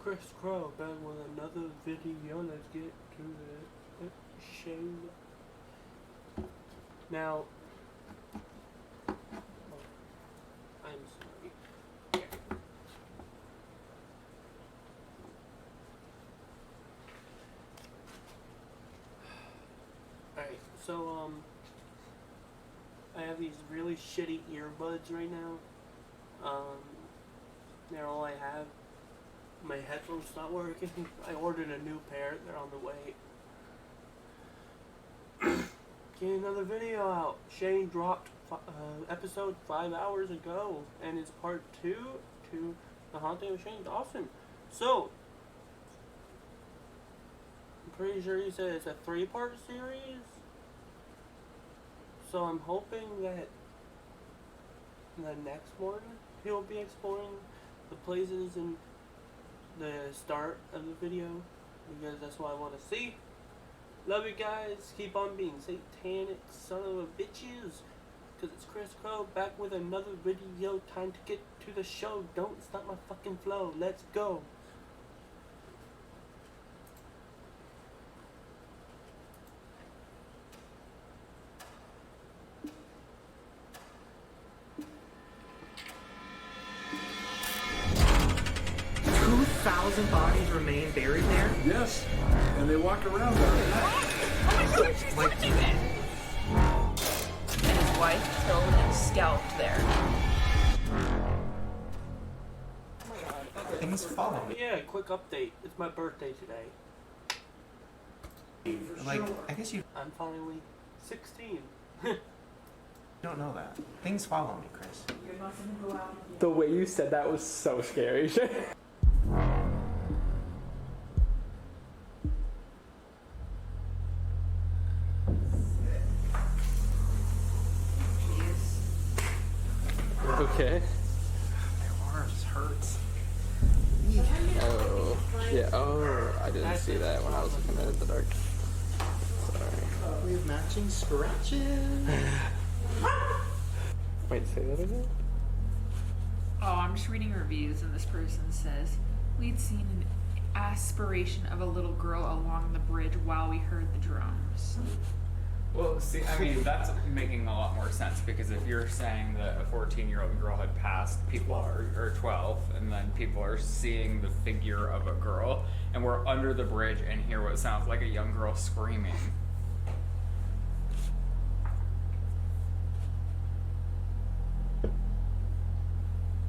Chris Crow back with another video. Let's get to the show. Now, I'm sorry. Alright, so I have these really shitty earbuds right now. They're all I have. My headphones not working. I ordered a new pair. They're on the way. Get another video out. Shane dropped episode 5 hours ago, and it's part 2 to The Haunting of Shane Dawson. So, I'm pretty sure he said it's a 3-part series. So I'm hoping that the next one he'll be exploring the places in the start of the video, because that's what I want to see. Love you guys. Keep on being satanic son of a bitches. Because it's Chris Crow back with another video. Time to get to the show. Don't stop my fucking flow. Let's go. Bodies remain buried there? Yes, and they walk around there. Oh my god, she's watching it! And his wife killed and scalped there. Oh my god. Things follow me. Yeah, quick update. It's my birthday today. Like, I guess you I'm finally 16. don't know that. Things follow me, Chris. You're not gonna go out and The way you said that was so scary. Okay. My arms hurts. Oh. Yeah. Oh, I didn't see that when I was looking at it in the dark. Sorry. We have matching scratches. Wait, say that again? Oh, I'm just reading reviews, and this person says, we'd seen an aspiration of a little girl along the bridge while we heard the drums. Well, see, I mean, that's making a lot more sense, because if you're saying that a 14-year-old girl had passed, people or 12, and then people are seeing the figure of a girl, and we're under the bridge and hear what sounds like a young girl screaming.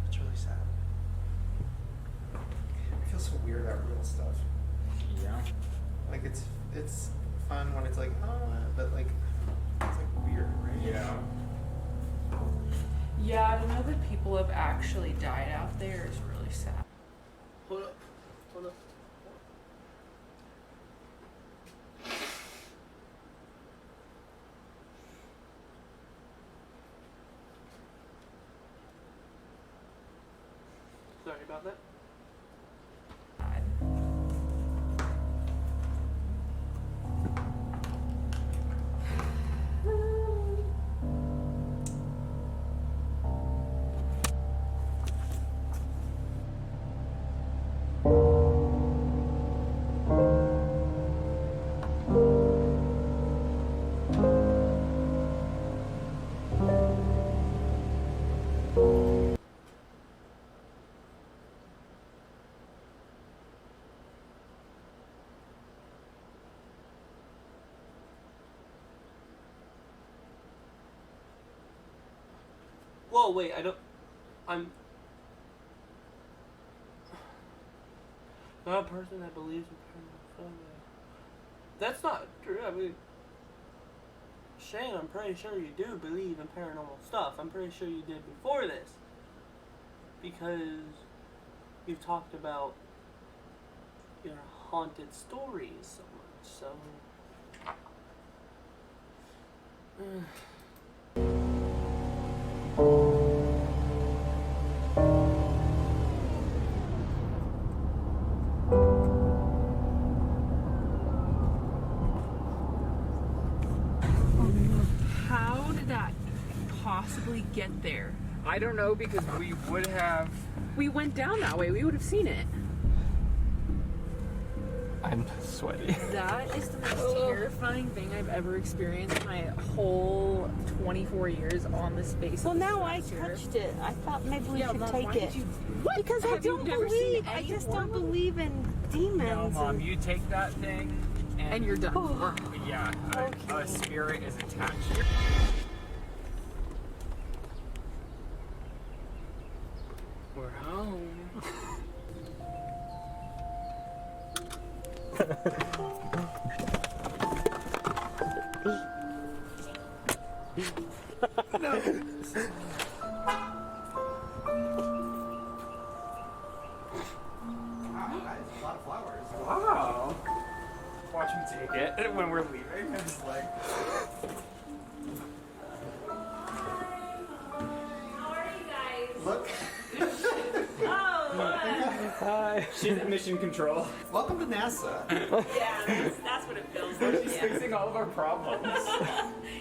It's really sad. I feel so weird about real stuff. Yeah. Like, it's fun when it's like, oh, but like, it's like weird, right? Yeah. Yeah, to know that people have actually died out there is really sad. Hold up. Hold up. Sorry about that. Whoa, wait, I'm not a person that believes in paranormal phenomena. That's not true. I mean, Shane, I'm pretty sure you do believe in paranormal stuff. I'm pretty sure you did before this. Because you've talked about your haunted stories so much, so... How did that possibly get there? I don't know, because we would have... We went down that way, we would have seen it. I'm sweaty. That is the most terrifying thing I've ever experienced in my whole 24 years on the space. Well, of this now I atmosphere. touched it. I thought maybe we should Mom, take why it. did you- Because I Have you don't never seen believe. I any just horror don't movie? believe in demons. No, Mom, you take that thing And you're done. Yeah, a Okay. spirit is attached. We're home. Wow, guys, a lot of flowers. Wow. Watch me take it when we're leaving. I'm just like. How are you guys? Look, Oh, Hi. She's at mission control. welcome to NASA. yeah, that's what it feels like. She's fixing all of our problems.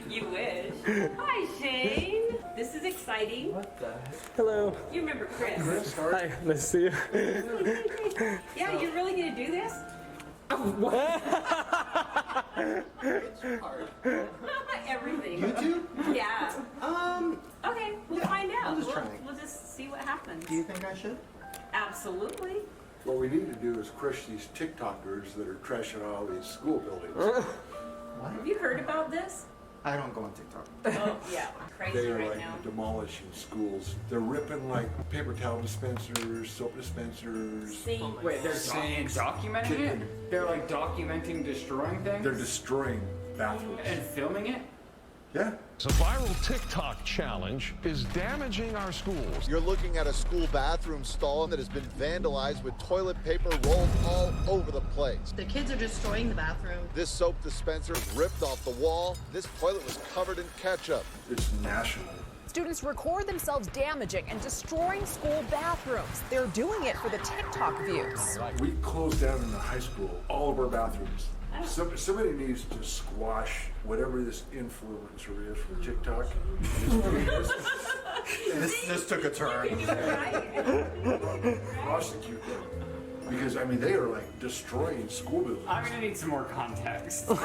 You wish. Hi, Shane. This is exciting. What the? Hello. You remember Chris? Hi. Nice to see you. Yeah, you're really gonna do this? Everything. YouTube? Yeah. Okay, we'll find out. I'm just We'll, trying. we'll just see what happens. Do you think I should? Absolutely. What we need to do is crush these TikTokers that are trashing all these school buildings. What? Have you heard about this? I don't go on TikTok. Oh, yeah. Crazy They are right like now. demolishing schools. They're ripping like paper towel dispensers, soap dispensers. Sing. Wait, they're Sinks, documenting kitchen. it? They're like documenting destroying things? They're destroying bathrooms. And filming it? Yeah. The viral TikTok challenge is damaging our schools. You're looking at a school bathroom stall that has been vandalized with toilet paper rolled all over the place. The kids are destroying the bathroom. This soap dispenser ripped off the wall. This toilet was covered in ketchup. It's national. Students record themselves damaging and destroying school bathrooms. They're doing it for the TikTok views. We closed down in the high school all of our bathrooms. Somebody needs to squash whatever this influencer is from TikTok. This took a turn. Prosecute them. Because, I mean, they are like destroying school buildings. I'm gonna need some more context. Squash,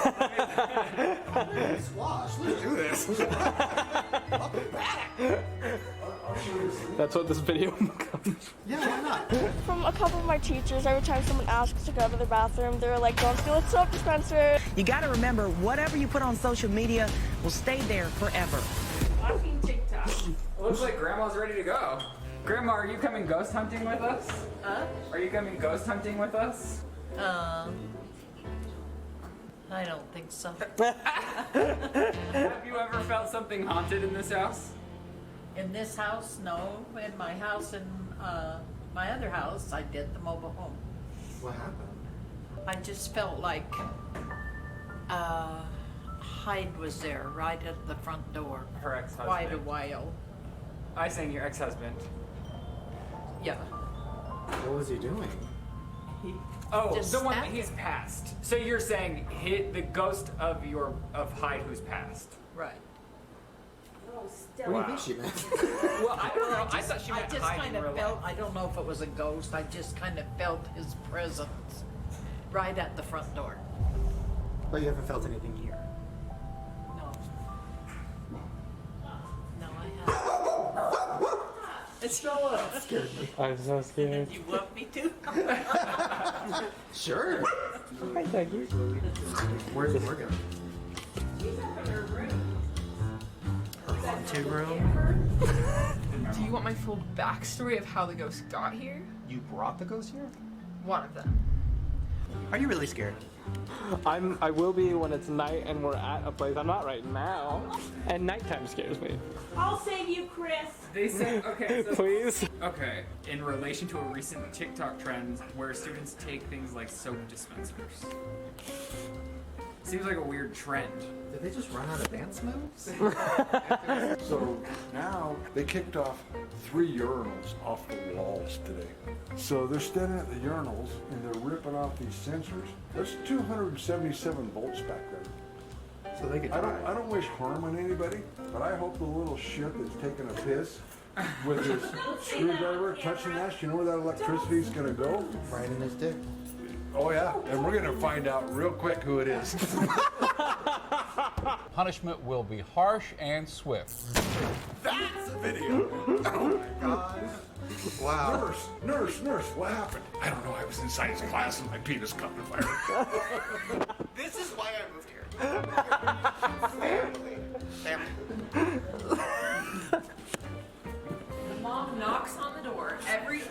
let's do this. That's what this video becomes. Yeah, why not? From a couple of my teachers, every time someone asks to go to the bathroom, they're like, don't steal a soap dispenser. You gotta remember, whatever you put on social media will stay there forever. Watching TikTok. Looks like Grandma's ready to go. Grandma, are you coming ghost hunting with us? Huh? Are you coming ghost hunting with us? I don't think so. Have you ever felt something haunted in this house? In this house, no. In my house and my other house, I did the mobile home. What happened? I just felt like Hyde was there right at the front door. Her ex-husband. Quite a while. I saying your ex-husband. Yeah. What was he doing? Oh, Just the one that standing. he's passed. So you're saying the ghost of Hyde who's passed. Right. Oh, What do you think she meant? Well, I don't know. I thought she meant just Hyde kind in of real felt, life. I don't know if it was a ghost, I just kind of felt his presence right at the front door. But you haven't felt anything here. No. No, I haven't. It's so Scared me. I'm so scared. You want me to? Sure. Hi, Dougie. Where's Morgan? Her haunted room? Do you want my full backstory of how the ghost got here? You brought the ghost here? One of them. Are you really scared? I will be when it's night and we're at a place. I'm not right now. And nighttime scares me. I'll save you, Chris. They said, okay, so, Please. okay, in relation to a recent TikTok trend where students take things like soap dispensers. Seems like a weird trend. Did they just run out of dance moves? So now they kicked off 3 urinals off the walls today. So they're standing at the urinals and they're ripping off these sensors. There's 277 volts back there. So they could I die. don't wish harm on anybody, but I hope the little shit that's taking a piss with his screwdriver touching that, you know where that electricity's gonna go? Right in his dick. Oh yeah, and we're gonna find out real quick who it is. Punishment will be harsh and swift. That's a video. Oh my god. Wow. Nurse, what happened? I don't know, I was in science class and my penis caught on fire. This is why I moved here. Family. Mom knocks on the door every.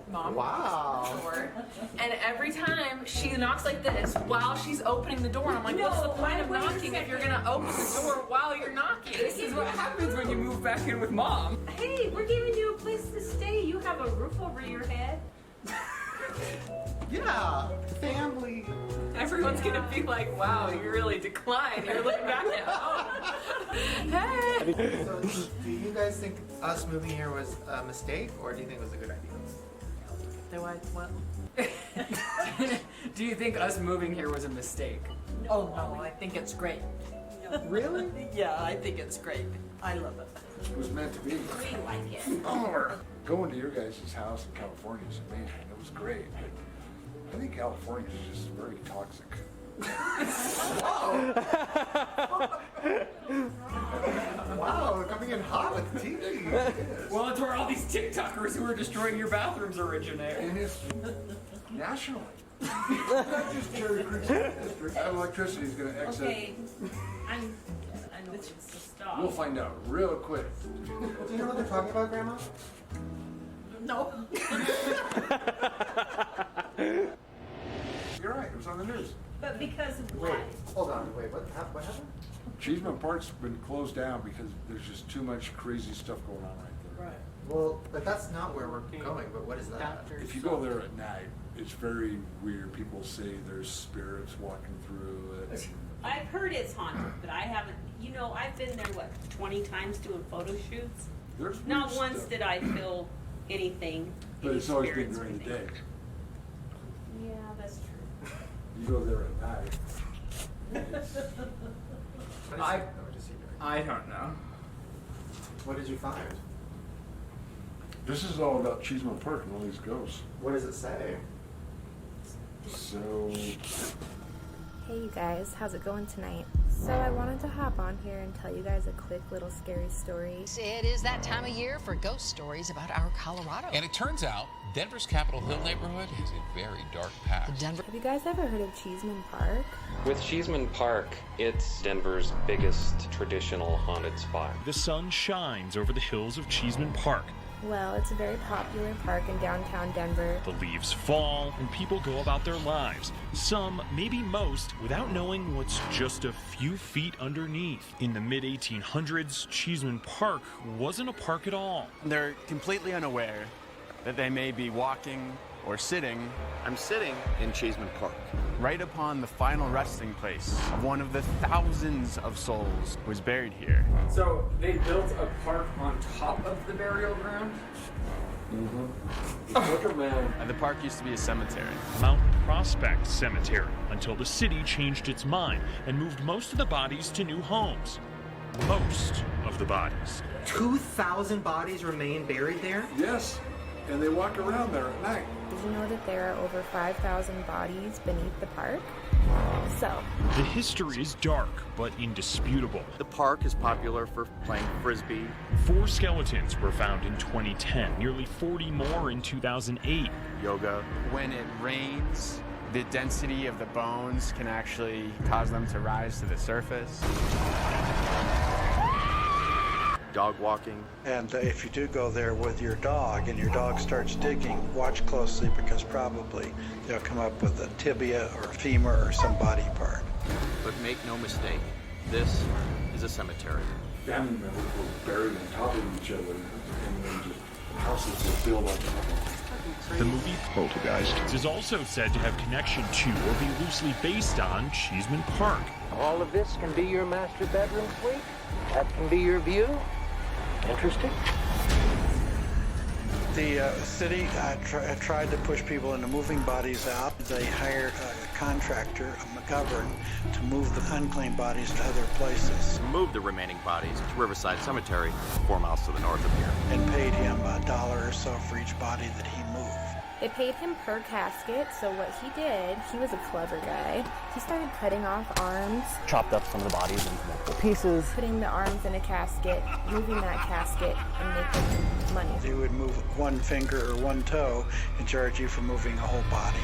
Mom Wow. knocks on the door, and every time she knocks like this while she's opening the door, and I'm like, what's the point of knocking if you're gonna open the door while you're knocking? This is what happens when you move back in with mom. Hey, we're giving you a place to stay. You have a roof over your head. Yeah. Family. Everyone's gonna be like, wow, you really declined. You're looking back at home. Hey. So, do you guys think us moving here was a mistake, or do you think it was a good idea? Do I, what? Do you think us moving here was a mistake? Oh no, I think it's great. Really? Yeah, I think it's great. I love it. It was meant to be. We like it. Going to your guys' house in California is amazing. It was great. But I think California is just very toxic. Wow, coming in hot with tea. Well, it's where all these TikTokers who are destroying your bathrooms originate. And it's nationally. Not just Cherry Creek District. That electricity is going to exit. Okay. I know it's to stop. We'll find out real quick. Do you know what they're talking about, Grandma? No. You're right, it was on the news. But because of Wait, what? hold on. Wait, what happened? Cheeseman Park's been closed down because there's just too much crazy stuff going on right there. Right. Well, but that's not where we're going. But what is that? If you go there at night, it's very weird. People say there's spirits walking through it. I've heard it's haunted, but I haven't. You know, I've been there, what, 20 times doing photo shoots? There's Not weird once stuff. did I feel anything. But any it's always been spirits or during the anything. day. Yeah, that's true. You go there at night. I don't know. What did you find? This is all about Cheeseman Park and all these ghosts. What does it say? So, Hey you guys, how's it going tonight? So I wanted to hop on here and tell you guys a quick little scary story. It is that time of year for ghost stories about our Colorado. And it turns out Denver's Capitol Hill neighborhood has a very dark past. Have you guys ever heard of Cheeseman Park? With Cheeseman Park, it's Denver's biggest traditional haunted spot. The sun shines over the hills of Cheeseman Park. Well, it's a very popular park in downtown Denver. The leaves fall and people go about their lives. Some, maybe most, without knowing what's just a few feet underneath. In the mid-1800s, Cheeseman Park wasn't a park at all. They're completely unaware that they may be walking or sitting. I'm sitting in Cheeseman Park. Right upon the final resting place of one of the thousands of souls who was buried here. So they built a park on top of the burial ground? The park used to be a cemetery. Mount Prospect Cemetery, until the city changed its mind and moved most of the bodies to new homes. Most of the bodies. 2,000 bodies remain buried there? Yes, and they walk around there at night. Did you know that there are over 5,000 bodies beneath the park? So, The history is dark, but indisputable. The park is popular for playing frisbee. 4 skeletons were found in 2010, nearly 40 more in 2008. Yoga. When it rains, the density of the bones can actually cause them to rise to the surface. Dog walking. And if you do go there with your dog and your dog starts digging, watch closely because probably they'll come up with a tibia or a femur or some body part. But make no mistake, this is a cemetery. Family members were buried on top of each other, and then just houses were built on top of them. The movie Poltergeist is also said to have connection to or be loosely based on Cheeseman Park. All of this can be your master bedroom suite. That can be your view. Interesting. The city tried to push people into moving bodies out. They hired a contractor, a McGovern, to move the unclaimed bodies to other places. Move the remaining bodies to Riverside Cemetery, 4 miles to the north of here. And paid him $1 or so for each body that he moved. They paid him per casket, so what he did, he was a clever guy. He started cutting off arms, Chopped up some of the bodies into multiple pieces. putting the arms in a casket, moving that casket, and making money. They would move one finger or one toe and charge you for moving a whole body.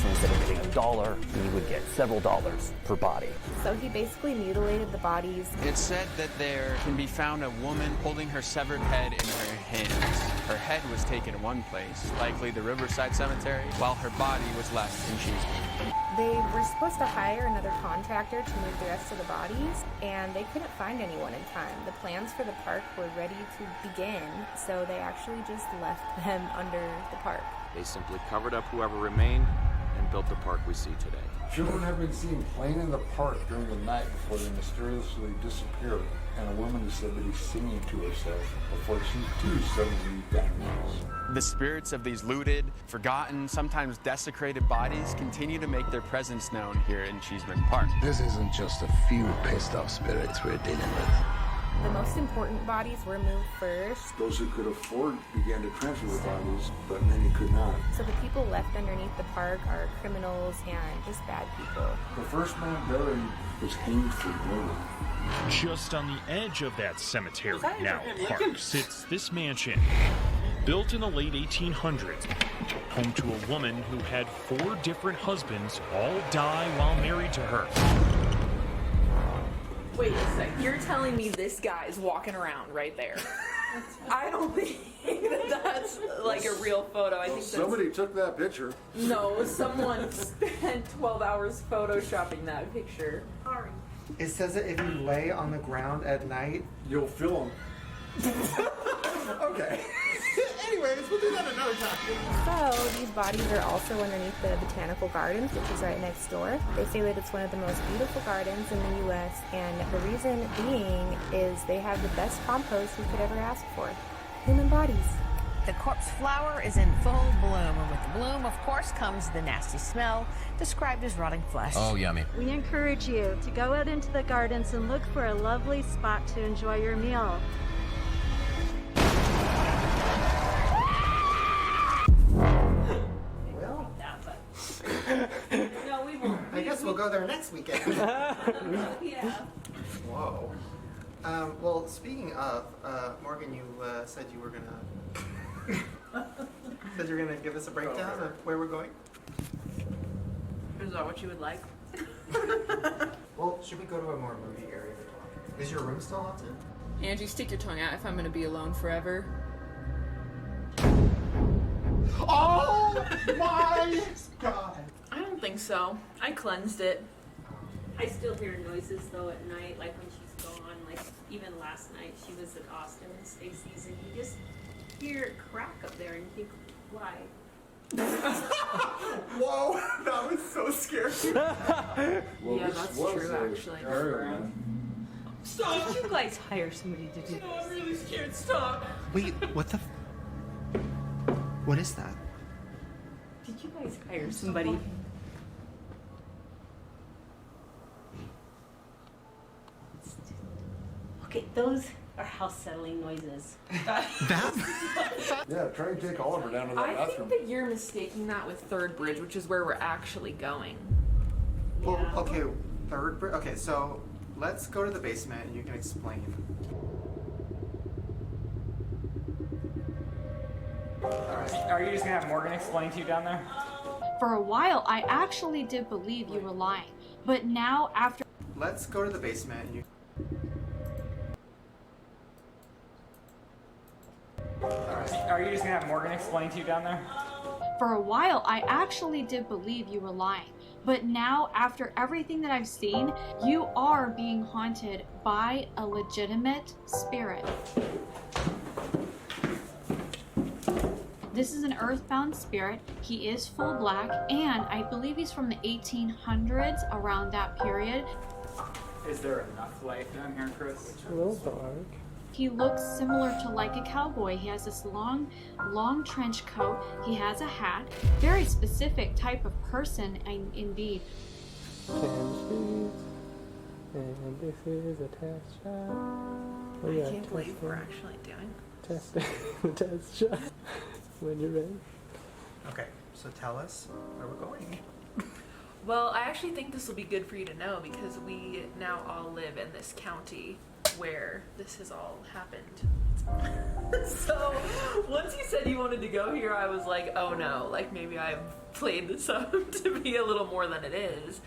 So instead of getting $1, you would get several dollars per body. So he basically mutilated the bodies. It's said that there can be found a woman holding her severed head in her hands. Her head was taken in one place, likely the Riverside Cemetery, while her body was left in Cheeseman. They were supposed to hire another contractor to move the rest of the bodies, and they couldn't find anyone in time. The plans for the park were ready to begin, so they actually just left them under the park. They simply covered up whoever remained and built the park we see today. Children have been seen playing in the park during the night before they mysteriously disappeared, and a woman is said to be singing to herself before she too suddenly vanishes. The spirits of these looted, forgotten, sometimes desecrated bodies continue to make their presence known here in Cheeseman Park. This isn't just a few pissed off spirits we're dealing with. The most important bodies were moved first. Those who could afford began to transfer the bodies, but many could not. So the people left underneath the park are criminals and just bad people. The first man buried was hanged for murder. Just on the edge of that cemetery, now park, sits this mansion. Built in the late 1800s, home to a woman who had 4 different husbands, all die while married to her. Wait a sec. You're telling me this guy is walking around right there? I don't think that's like a real photo. I think Somebody took that picture. No, someone spent 12 hours photoshopping that picture. Sorry. It says that if you lay on the ground at night, you'll feel them. Okay. Anyways, we'll do that another time. So these bodies are also underneath the Botanical Gardens, which is right next door. They say that it's one of the most beautiful gardens in the U.S., and the reason being is they have the best compost you could ever ask for. Human bodies. The corpse flower is in full bloom, and with the bloom, of course, comes the nasty smell, described as rotting flesh. Oh, yummy. We encourage you to go out into the gardens and look for a lovely spot to enjoy your meal. Well, No, we won't. I guess we'll go there next weekend. Yeah. Whoa. Well, speaking of, Morgan, you said you were gonna give us a breakdown of where we're going. Is that what you would like? Well, should we go to a more movie area to talk? Is your room still haunted? Angie, stick your tongue out if I'm gonna be alone forever. Oh my god! I don't think so. I cleansed it. I still hear noises though at night, like when she's gone. Like even last night, she was at Austin and Stacy's, and you just hear it crack up there, and you think, why? Whoa, that was so scary. Well, Yeah, this that's was true, a actually. burial, man. Stop! Did you guys hire somebody to do No, I'm really scared. Stop. Wait, what the? What is that? Did you guys hire somebody? Okay, those are house settling noises. Yeah, try and take Oliver down to that I bathroom. think that you're mistaking that with Third Bridge, which is where we're actually going. Well, okay, okay, so let's go to the basement and you can explain. Are you just gonna have Morgan explain to you down there? For a while, I actually did believe you were lying. But now, after... Let's go to the basement and you... Are you just gonna have Morgan explain to you down there? For a while, I actually did believe you were lying. But now, after everything that I've seen, you are being haunted by a legitimate spirit. This is an earthbound spirit. He is full black, and I believe he's from the 1800s, around that period. Is there enough light down here, Chris? It's a little dark. He looks similar to like a cowboy. He has this long trench coat. He has a hat. Very specific type of person, indeed. And this is a test shot. I can't believe we're actually doing testing the test shot. When you're ready. Okay. So tell us where we're going. Well, I actually think this will be good for you to know because we now all live in this county where this has all happened. So once you said you wanted to go here, I was like, oh no, like maybe I've played this up to be a little more than it is.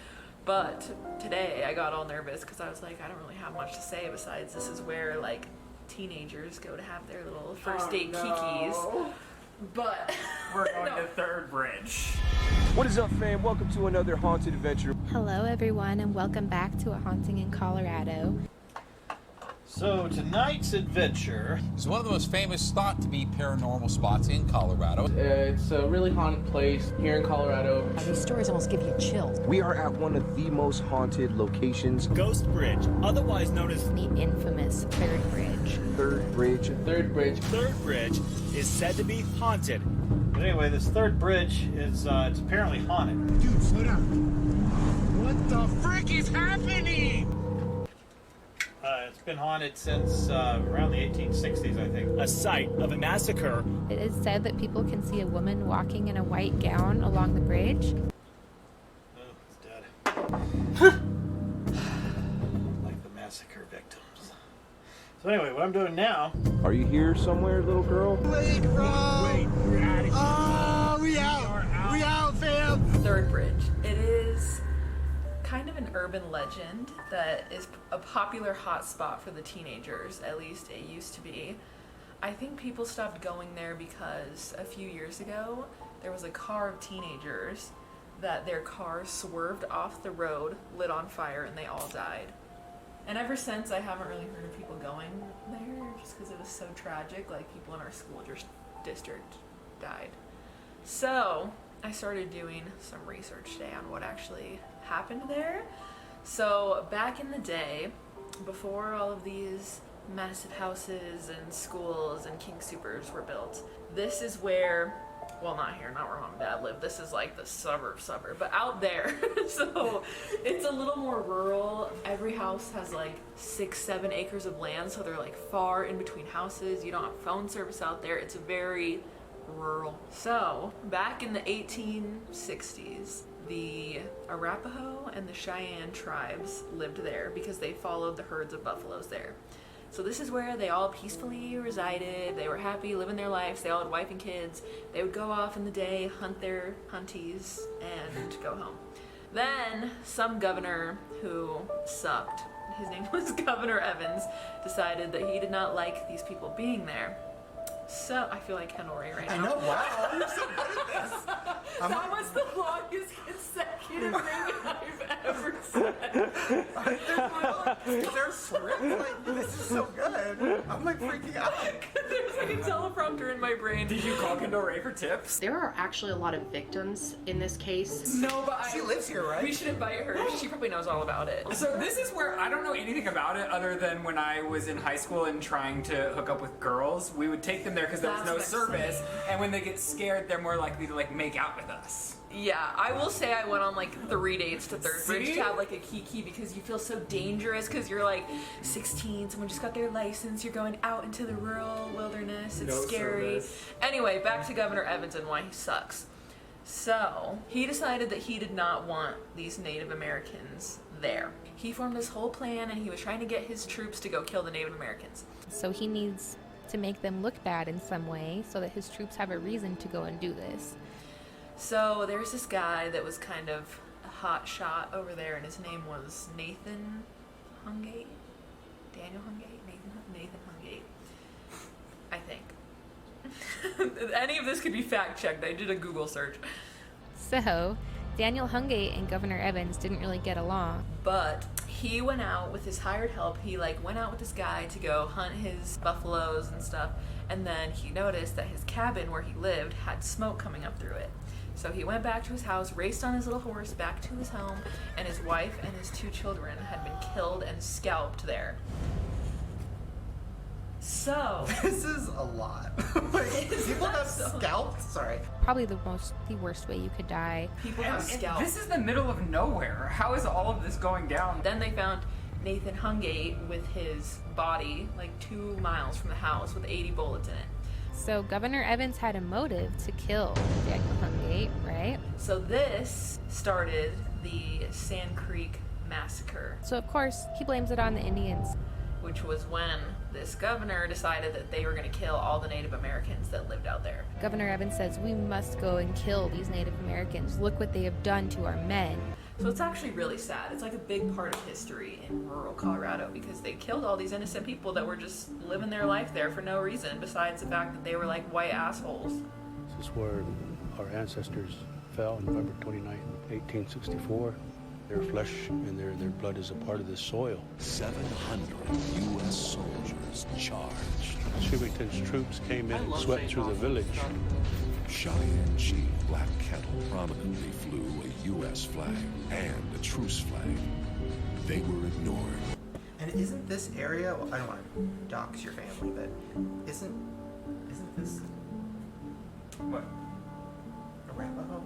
But today I got all nervous because I was like, I don't really have much to say besides this is where like teenagers go to have their little first date kikis. But we're going to Third Bridge. What is up, fam? Welcome to another haunted adventure. Hello, everyone, and welcome back to A Haunting in Colorado. So tonight's adventure is one of the most famous thought to be paranormal spots in Colorado. It's a really haunted place here in Colorado. These stories almost give you chills. We are at one of the most haunted locations. Ghost Bridge, otherwise known as the infamous Third Bridge. Third Bridge. Third Bridge is said to be haunted. But anyway, this Third Bridge is it's apparently haunted. Dude, slow down. What the frick is happening? It's been haunted since around the 1860s, I think. A site of a massacre. It is said that people can see a woman walking in a white gown along the bridge. Oh, it's dead. Like the massacre victims. So anyway, what I'm doing now... Are you here somewhere, little girl? Wait, bro! We're out of here. Oh, we out, fam! Third Bridge. It is kind of an urban legend that is a popular hotspot for the teenagers, at least it used to be. I think people stopped going there because a few years ago there was a car of teenagers that their car swerved off the road, lit on fire, and they all died. And ever since I haven't really heard of people going there just because it was so tragic, like people in our school district died. So I started doing some research today on what actually happened there. So back in the day, before all of these massive houses and schools and King Supers were built, this is where, well, not here, not where mom and dad live, this is like the suburb, but out there. So it's a little more rural. Every house has like 6-7 acres of land, so they're like far in between houses. You don't have phone service out there. It's very rural. So back in the 1860s, the Arapaho and the Cheyenne tribes lived there because they followed the herds of buffaloes there. So this is where they all peacefully resided. They were happy living their lives. They all had wife and kids. They would go off in the day, hunt their hunties, and go home. Then some governor who sucked, his name was Governor Evans, decided that he did not like these people being there. So, I feel like Kendall Ray right now. I know, wow, you're so good at this. That was the longest consecutive thing I've ever said. Is there a script? Like, this is so good. I'm like freaking out. There's like a teleprompter in my brain. Did you call Kendall Ray for tips? There are actually a lot of victims in this case. No, but she lives here, right? We should invite her. She probably knows all about it. So this is where I don't know anything about it other than when I was in high school and trying to hook up with girls, we would take them there because there was no service, and when they get scared, they're more likely to like make out with us. Yeah, I will say I went on like 3 dates to Third Bridge to have like a kiki because you feel so dangerous because you're like 16, someone just got their license, you're going out into the rural wilderness, it's scary. Anyway, back to Governor Evans and why he sucks. So, he decided that he did not want these Native Americans there. He formed this whole plan and he was trying to get his troops to go kill the Native Americans. So he needs to make them look bad in some way so that his troops have a reason to go and do this. So there's this guy that was kind of a hot shot over there, and his name was Nathan Hungate? Daniel Hungate? Nathan Hungate. I think. Any of this could be fact-checked. I did a Google search. So, Daniel Hungate and Governor Evans didn't really get along. But he went out with his hired help. He went out with this guy to go hunt his buffaloes and stuff, and then he noticed that his cabin where he lived had smoke coming up through it. So he went back to his house, raced on his little horse back to his home, and his wife and his 2 children had been killed and scalped there. So this is a lot. Like, people got scalped? Sorry. Probably the worst way you could die. People have scalped. This is the middle of nowhere. How is all of this going down? Then they found Nathan Hungate with his body like 2 miles from the house with 80 bullets in it. So Governor Evans had a motive to kill Daniel Hungate, right? So this started the Sand Creek Massacre. So of course, he blames it on the Indians. Which was when this governor decided that they were going to kill all the Native Americans that lived out there. Governor Evans says, we must go and kill these Native Americans. Look what they have done to our men. So it's actually really sad. It's like a big part of history in rural Colorado because they killed all these innocent people that were just living their life there for no reason besides the fact that they were like white assholes. This is where our ancestors fell on November 29, 1864. Their flesh and their blood is a part of this soil. 700 U.S. soldiers charged. Shrevington's troops came in and swept through the village. Cheyenne Chief Black Kettle prominently flew a U.S. flag and a truce flag. They were ignored. And isn't this area, well, I don't want to dox your family, but isn't this, what, Arapaho?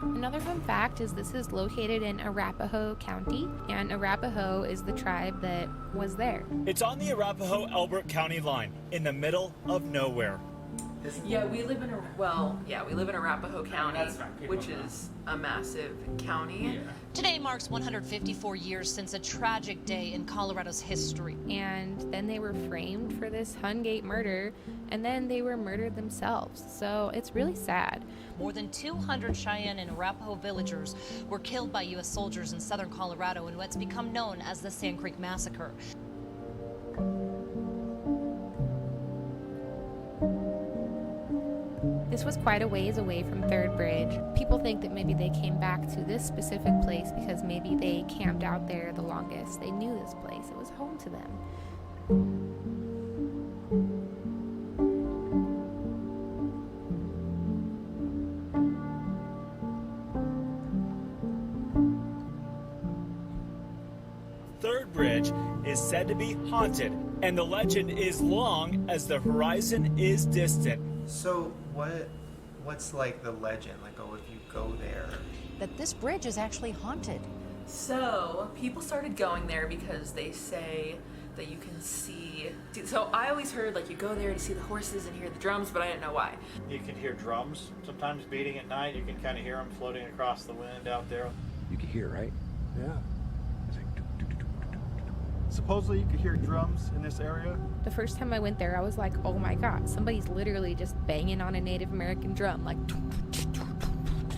Another fun fact is this is located in Arapaho County, and Arapaho is the tribe that was there. It's on the Arapaho-Elbert County line, in the middle of nowhere. Yeah, we live in Arapaho County, which is a massive county. Yeah. Today marks 154 years since a tragic day in Colorado's history. And then they were framed for this Hungate murder, and then they were murdered themselves. So it's really sad. More than 200 Cheyenne and Arapaho villagers were killed by U.S. soldiers in southern Colorado in what's become known as the Sand Creek Massacre. This was quite a ways away from Third Bridge. People think that maybe they came back to this specific place because maybe they camped out there the longest. They knew this place. It was home to them. Third Bridge is said to be haunted, and the legend is long as the horizon is distant. So what's like the legend? Like, oh, if you go there, that this bridge is actually haunted. So people started going there because they say that you can see. So I always heard like you go there to see the horses and hear the drums, but I didn't know why. You can hear drums sometimes beating at night. You can kind of hear them floating across the wind out there. You can hear, right? Yeah. Supposedly you could hear drums in this area. The first time I went there, I was like, oh my God, somebody's literally just banging on a Native American drum,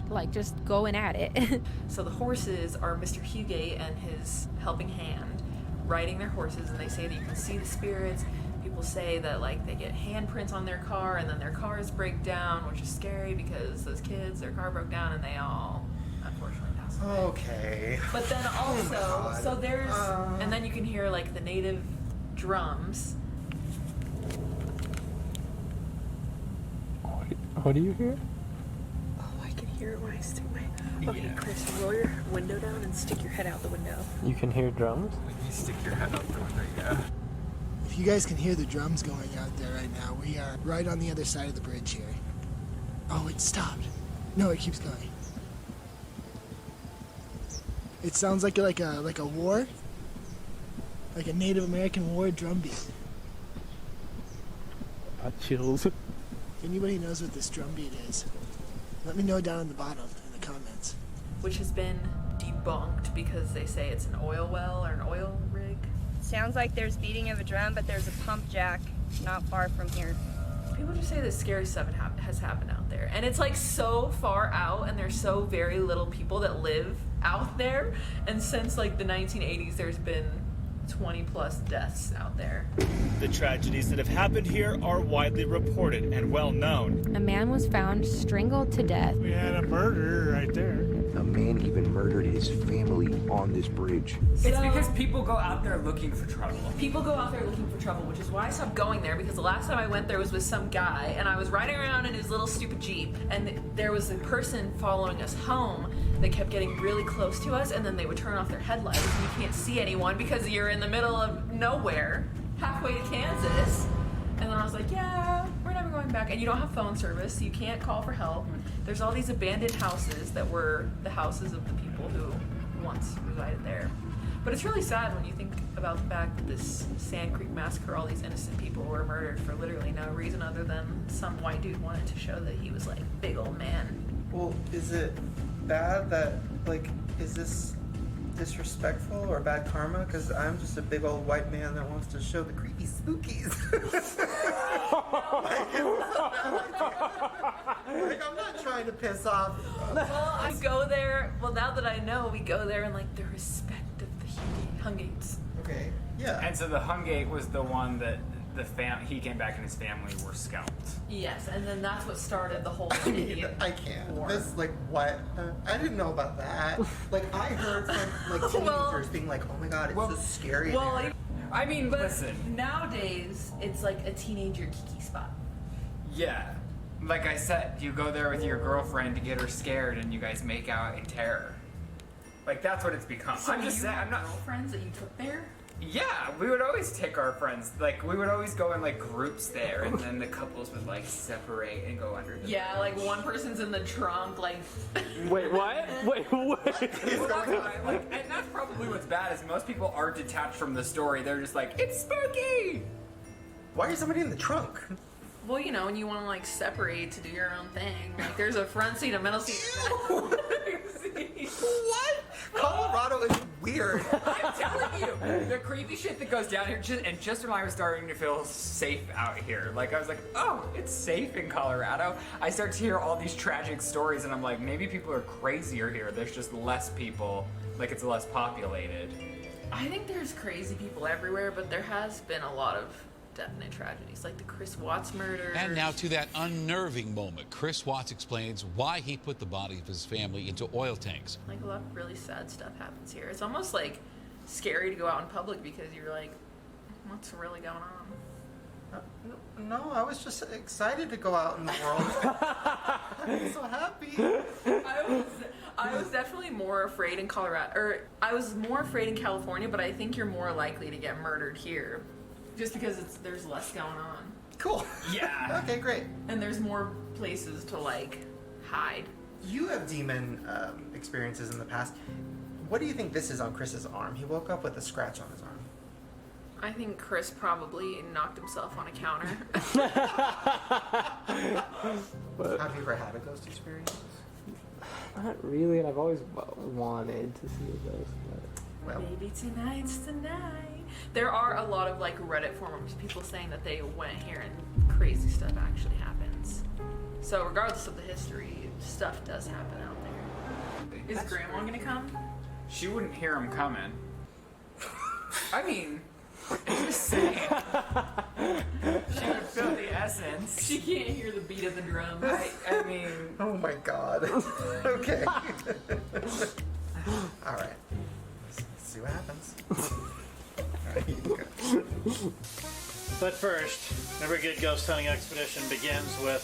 like just going at it. So the horses are Mr. Hugate and his helping hand riding their horses, and they say that you can see the spirits. People say that like they get handprints on their car and then their cars break down, which is scary because those kids, their car broke down and they all unfortunately passed away. Okay. But then also, so there's, and then you can hear like the native drums. What do you hear? Oh, I can hear it when I stick my... Okay, Chris, roll your window down and stick your head out the window. You can hear drums? You stick your head out the window, yeah. If you guys can hear the drums going out there right now, we are right on the other side of the bridge here. Oh, it stopped. No, it keeps going. It sounds like a war, like a Native American war drum beat. Chills. If anybody knows what this drum beat is, let me know down in the bottom in the comments. Which has been debunked because they say it's an oil well or an oil rig. Sounds like there's beating of a drum, but there's a pump jack not far from here. People just say that scary stuff has happened out there. And it's like so far out and there's so very little people that live out there. And since like the 1980s, there's been 20 plus deaths out there. The tragedies that have happened here are widely reported and well known. A man was found strangled to death. We had a murder right there. A man even murdered his family on this bridge. It's because people go out there looking for trouble. People go out there looking for trouble, which is why I stopped going there, because the last time I went there was with some guy, and I was riding around in his little stupid Jeep, and there was a person following us home that kept getting really close to us, and then they would turn off their headlights, and you can't see anyone because you're in the middle of nowhere, halfway to Kansas. And then I was like, yeah, we're never going back. And you don't have phone service, so you can't call for help. There's all these abandoned houses that were the houses of the people who once resided there. But it's really sad when you think about the fact that this Sand Creek Massacre, all these innocent people were murdered for literally no reason other than some white dude wanted to show that he was like big old man. Well, is it bad that, like, is this disrespectful or bad karma? Because I'm just a big old white man that wants to show the creepy spookies. Like, I'm not trying to piss off. Well, I go there, well, now that I know, we go there in like the respect of the Hungates. Okay, yeah. And so the Hungate was the one that he came back and his family were scalped. Yes, and then that's what started the whole I mean, I can't. war. This, like, what? I didn't know about that. Like, I heard some, like, teenagers being like, oh my god, it's so scary. Well, there. I mean, but listen. Nowadays, it's like a teenager kiki spot. Yeah. Like I said, you go there with your girlfriend to get her scared and you guys make out in terror. Like, that's what it's become. So I'm just saying, I'm not... girlfriends that you took there? Yeah, we would always take our friends. Like, we would always go in, like, groups there, and then the couples would, like, separate and go under the Yeah, like one person's in the trunk, like... Wait, what? Wait, what? Like, and that's probably what's bad, is most people are detached from the story. They're just like, it's spooky! Why is somebody in the trunk? Well, you know, when you want to, like, separate to do your own thing. Like, there's a front seat, a middle seat. What? Colorado is weird. I'm telling you, the creepy shit that goes down here, and just when I was starting to feel safe out here, like I was like, oh, it's safe in Colorado. I start to hear all these tragic stories, and I'm like, maybe people are crazier here. There's just less people, like it's less populated. I think there's crazy people everywhere, but there has been a lot of definite tragedies, like the Chris Watts murder. And now to that unnerving moment. Chris Watts explains why he put the body of his family into oil tanks. Like, a lot of really sad stuff happens here. It's almost like scary to go out in public because you're like, what's really going on? No, I was just excited to go out in the world. I'm so happy. I was definitely more afraid in Colorado, or I was more afraid in California, but I think you're more likely to get murdered here. Just because there's less going on. Cool. Yeah. Okay, great. And there's more places to, like, hide. You have demon experiences in the past. What do you think this is on Chris's arm? He woke up with a scratch on his arm. I think Chris probably knocked himself on a counter. Have you ever had a ghost experience? Not really, and I've always wanted to see a ghost. Well, maybe tonight's the night. There are a lot of, like, Reddit forums, people saying that they went here and crazy stuff actually happens. So regardless of the history, stuff does happen out there. Is Grandma gonna come? She wouldn't hear him coming. I mean, I'm just saying. She would feel the essence. She can't hear the beat of the drum. I mean... Oh my god. Okay. Alright. Let's see what happens. But first, every good ghost hunting expedition begins with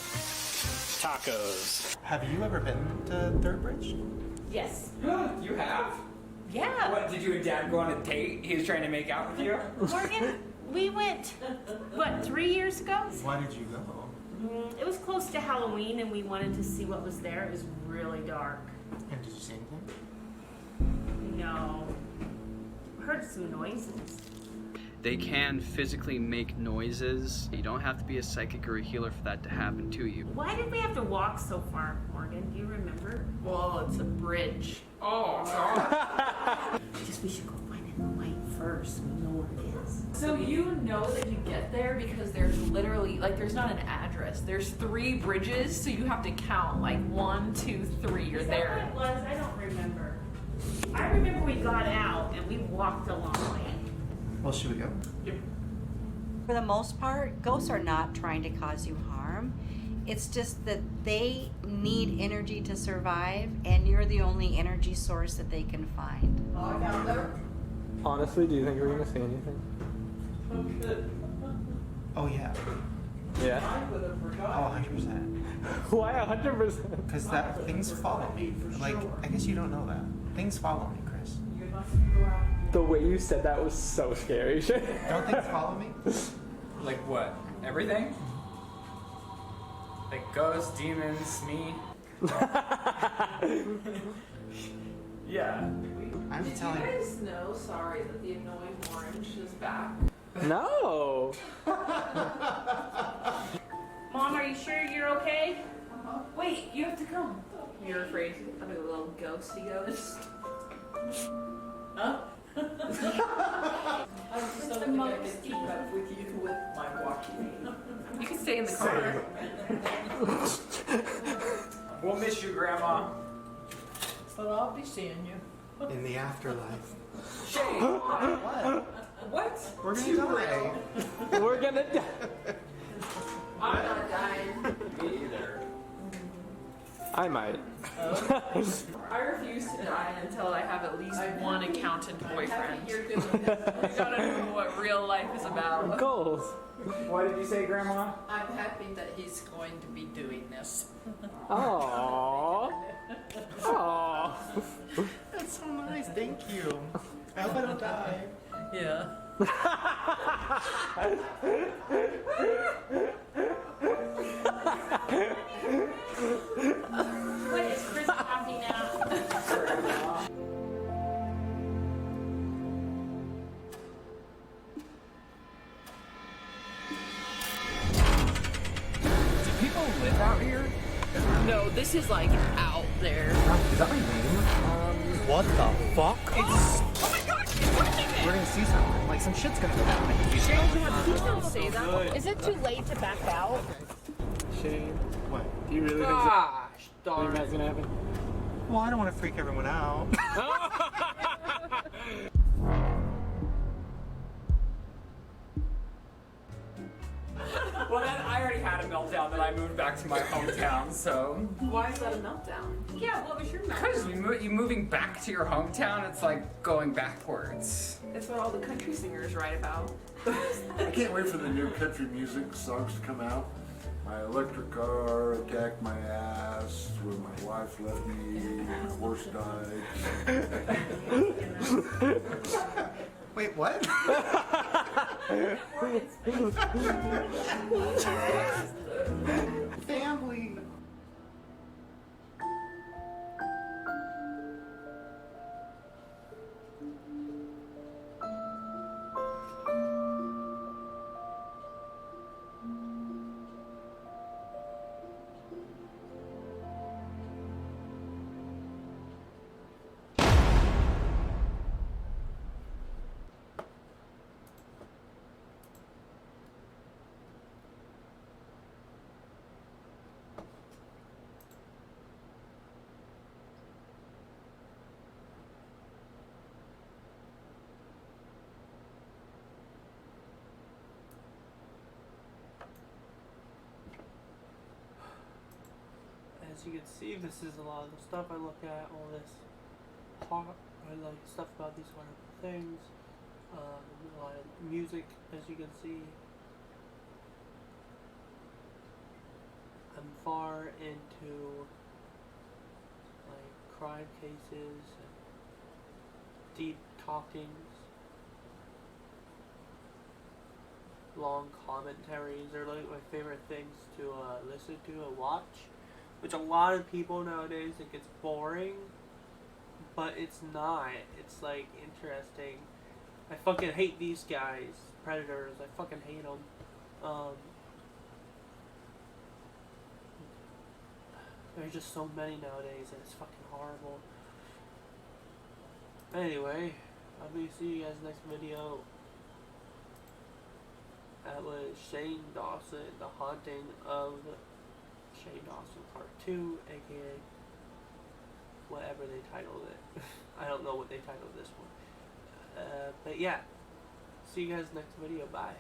tacos. Have you ever been to Third Bridge? Yes. You have? Yeah. What, did you and Dad go on a date? He was trying to make out with you? Morgan, we went, what, 3 years ago? Why did you go? It was close to Halloween and we wanted to see what was there. It was really dark. And did you see anything? No. Heard some noises. They can physically make noises. You don't have to be a psychic or a healer for that to happen to you. Why did we have to walk so far, Morgan? Do you remember? Well, it's a bridge. Oh, God. Just we should go find it in the light first. We know where it is. So you know that you get there because there's literally, like, there's not an address. There's 3 bridges, so you have to count, like, 1, 2, 3, you're Is there. that what it was? I don't remember. I remember we got out and we walked a long way. Well, should we go? For the most part, ghosts are not trying to cause you harm. It's just that they need energy to survive, and you're the only energy source that they can find. Honestly, do you think we're gonna see anything? Oh, yeah. Yeah? Oh, 100%. Why 100%? Because things follow me. Like, I guess you don't know that. Things follow me, Chris. The way you said that was so scary. Don't things follow me? Like what? Everything? Like ghosts, demons, me? Yeah. I I'm Did telling you guys know, sorry, that the annoying orange is back? No. Mom, are you sure you're okay? Wait, you have to come. You're afraid of a little ghosty ghost? Huh? I just don't think I can keep up with you with my walking. You can stay in the car. We'll miss you, Grandma. But I'll be seeing you. in the afterlife. Shane! What? We're gonna die. We're gonna die. I'm not dying. Me either. I might. I refuse to die until I have at least one accountant boyfriend. You're doing this. You gotta know what real life is about. Goals. What did you say, Grandma? I'm happy that he's going to be doing this. Aww. Aww. That's so nice. Thank you. I hope I don't die. Yeah. What is Chris happy now? Do people live out here? No, this is like out there. Is that my name? What the fuck? It's. Oh my gosh, it's working! We're gonna see something. Like some shit's gonna come out. Please don't say that. Is it too late to back out? Shane, What? do you really think Gosh, darn. that's gonna happen? Well, I don't want to freak everyone out. Well, then I already had a meltdown that I moved back to my hometown, so. Why is that a meltdown? Yeah, what was your Because message? you moving back to your hometown, it's like going backwards. It's what all the country singers write about. I can't wait for the new country music songs to come out. My electric car attacked my ass when my wife left me, my horse died. Wait, what? Family. As you can see, this is a lot of the stuff I look at, all this talk, I like stuff about these wonderful things, a lot of music, as you can see. I'm far into like crime cases and deep talkings. Long commentaries are like my favorite things to listen to and watch. Which a lot of people nowadays think it's boring, but it's not. It's like interesting. I fucking hate these guys, predators. I fucking hate them. There's just so many nowadays, and it's fucking horrible. Anyway, I'll be see you guys next video. That was Shane Dawson, The Haunting of Shane Dawson Part 2, aka whatever they titled it. I don't know what they titled this one. But yeah, see you guys next video. Bye.